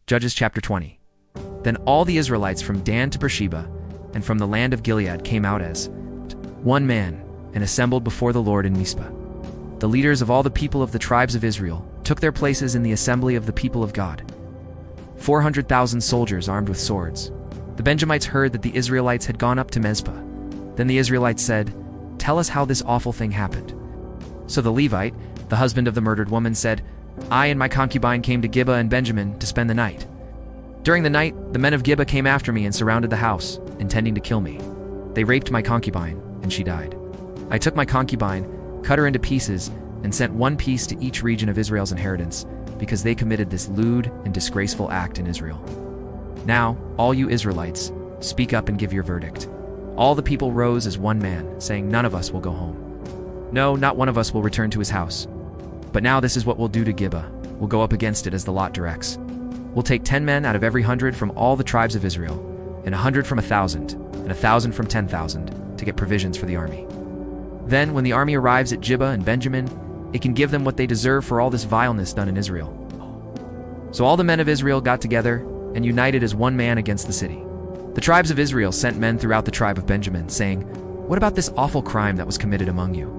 Judges chapter 20. Then all the Israelites from Dan to Beersheba and from the land of Gilead came out as one man and assembled before the Lord in Mizpah. The leaders of all the people of the tribes of Israel took their places in the assembly of the people of God, 400,000 soldiers armed with swords. The Benjamites heard that the Israelites had gone up to Mizpah. Then the Israelites said, "Tell us how this awful thing happened." So the Levite, the husband of the murdered woman, said, "I and my concubine came to Gibeah and Benjamin to spend the night. During the night, the men of Gibeah came after me and surrounded the house, intending to kill me. They raped my concubine, and she died. I took my concubine, cut her into pieces, and sent one piece to each region of Israel's inheritance, because they committed this lewd and disgraceful act in Israel. Now, all you Israelites, speak up and give your verdict." All the people rose as one man, saying, "None of us will go home. No, not one of us will return to his house. But now this is what we'll do to Gibeah. We'll go up against it as the lot directs. We'll take 10 men out of every 100 from all the tribes of Israel, and 100 from 1,000, and 1,000 from 10,000, to get provisions for the army. Then, when the army arrives at Gibeah and Benjamin, it can give them what they deserve for all this vileness done in Israel." So all the men of Israel got together and united as one man against the city. The tribes of Israel sent men throughout the tribe of Benjamin, saying, "What about this awful crime that was committed among you?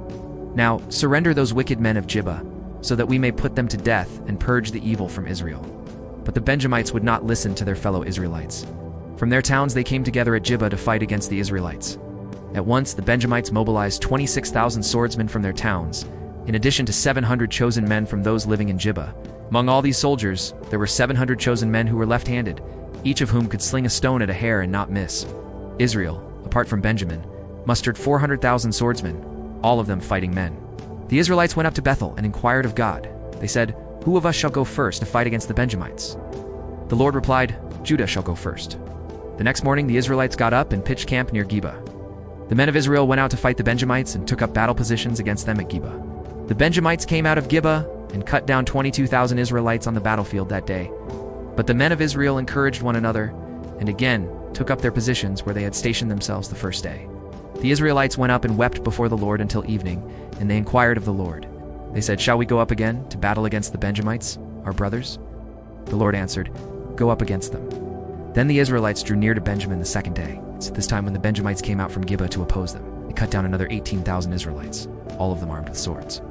Now, surrender those wicked men of Gibeah, so that we may put them to death and purge the evil from Israel." But the Benjamites would not listen to their fellow Israelites. From their towns they came together at Gibeah to fight against the Israelites. At once the Benjamites mobilized 26,000 swordsmen from their towns, in addition to 700 chosen men from those living in Gibeah. Among all these soldiers, there were 700 chosen men who were left-handed, each of whom could sling a stone at a hair and not miss. Israel, apart from Benjamin, mustered 400,000 swordsmen, all of them fighting men. The Israelites went up to Bethel and inquired of God. They said, "Who of us shall go first to fight against the Benjamites?" The Lord replied, "Judah shall go first." The next morning the Israelites got up and pitched camp near Gibeah. The men of Israel went out to fight the Benjamites and took up battle positions against them at Gibeah. The Benjamites came out of Gibeah and cut down 22,000 Israelites on the battlefield that day. But the men of Israel encouraged one another, and again took up their positions where they had stationed themselves the first day. The Israelites went up and wept before the Lord until evening, and they inquired of the Lord. They said, "Shall we go up again to battle against the Benjamites, our brothers?" The Lord answered, "Go up against them." Then the Israelites drew near to Benjamin the second day. So this time when the Benjamites came out from Gibeah to oppose them, they cut down another 18,000 Israelites, all of them armed with swords.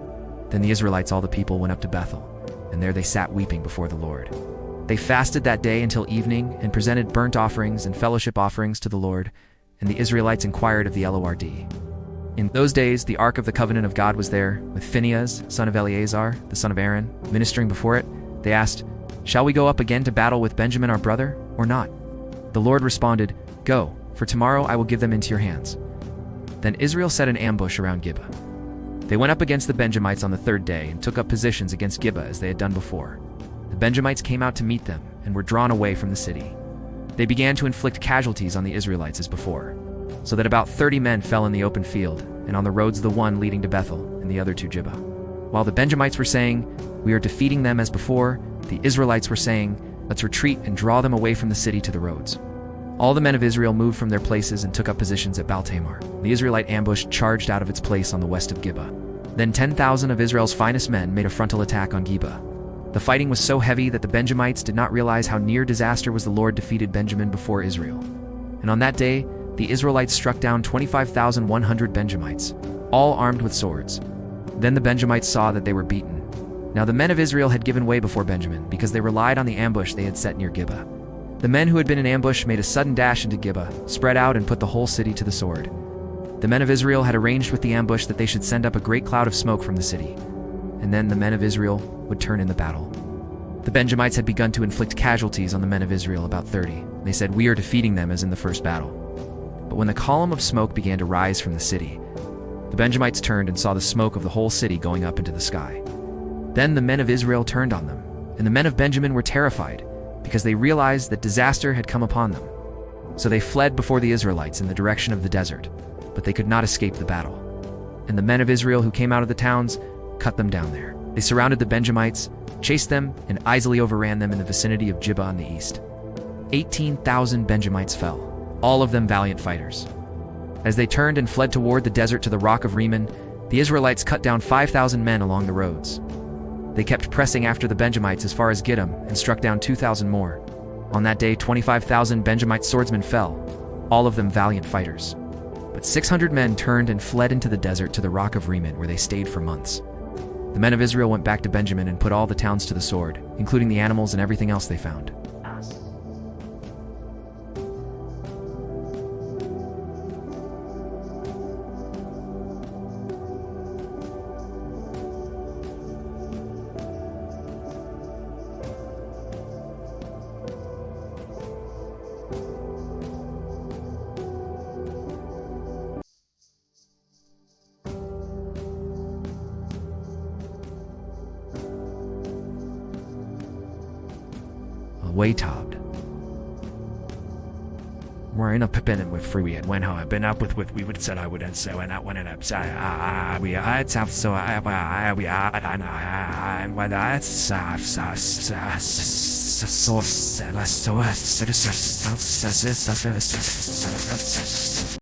Then the Israelites, all the people, went up to Bethel, and there they sat weeping before the Lord. They fasted that day until evening and presented burnt offerings and fellowship offerings to the Lord, and the Israelites inquired of the Lord. In those days the ark of the covenant of God was there, with Phinehas, son of Eleazar, the son of Aaron, ministering before it. They asked, "Shall we go up again to battle with Benjamin our brother, or not?" The Lord responded, "Go, for tomorrow I will give them into your hands." Then Israel set an ambush around Gibeah. They went up against the Benjamites on the third day and took up positions against Gibeah as they had done before. The Benjamites came out to meet them and were drawn away from the city. They began to inflict casualties on the Israelites as before, so that about 30 men fell in the open field, and on the roads the one leading to Bethel and the other to Gibeah. While the Benjamites were saying, "We are defeating them as before," the Israelites were saying, "Let's retreat and draw them away from the city to the roads." All the men of Israel moved from their places and took up positions at Baal-Tamar. The Israelite ambush charged out of its place on the west of Gibeah. Then 10,000 of Israel's finest men made a frontal attack on Gibeah. The fighting was so heavy that the Benjamites did not realize how near disaster was the Lord defeated Benjamin before Israel. And on that day, the Israelites struck down 25,100 Benjamites, all armed with swords. Then the Benjamites saw that they were beaten. Now the men of Israel had given way before Benjamin, because they relied on the ambush they had set near Gibeah. The men who had been in ambush made a sudden dash into Gibeah, spread out and put the whole city to the sword. The men of Israel had arranged with the ambush that they should send up a great cloud of smoke from the city, and then the men of Israel would turn in the battle. The Benjamites had begun to inflict casualties on the men of Israel, about 30. They said, "We are defeating them as in the first battle." But when the column of smoke began to rise from the city, the Benjamites turned and saw the smoke of the whole city going up into the sky. Then the men of Israel turned on them, and the men of Benjamin were terrified, because they realized that disaster had come upon them. So they fled before the Israelites in the direction of the desert, but they could not escape the battle. And the men of Israel who came out of the towns cut them down there. They surrounded the Benjamites, chased them, and easily overran them in the vicinity of Gibeah on the east. 18,000 Benjamites fell, all of them valiant fighters. As they turned and fled toward the desert to the rock of Rimmon, the Israelites cut down 5,000 men along the roads. They kept pressing after the Benjamites as far as Gibeah and struck down 2,000 more. On that day 25,000 Benjamite swordsmen fell, all of them valiant fighters. But 600 men turned and fled into the desert to the rock of Rimmon, where they stayed for months. The men of Israel went back to Benjamin and put all the towns to the sword, including the animals and everything else they found. Waytobbed. We're in a pippin with free we had went how I've been up with we would said I would and so and that one and up we are south so we are when I so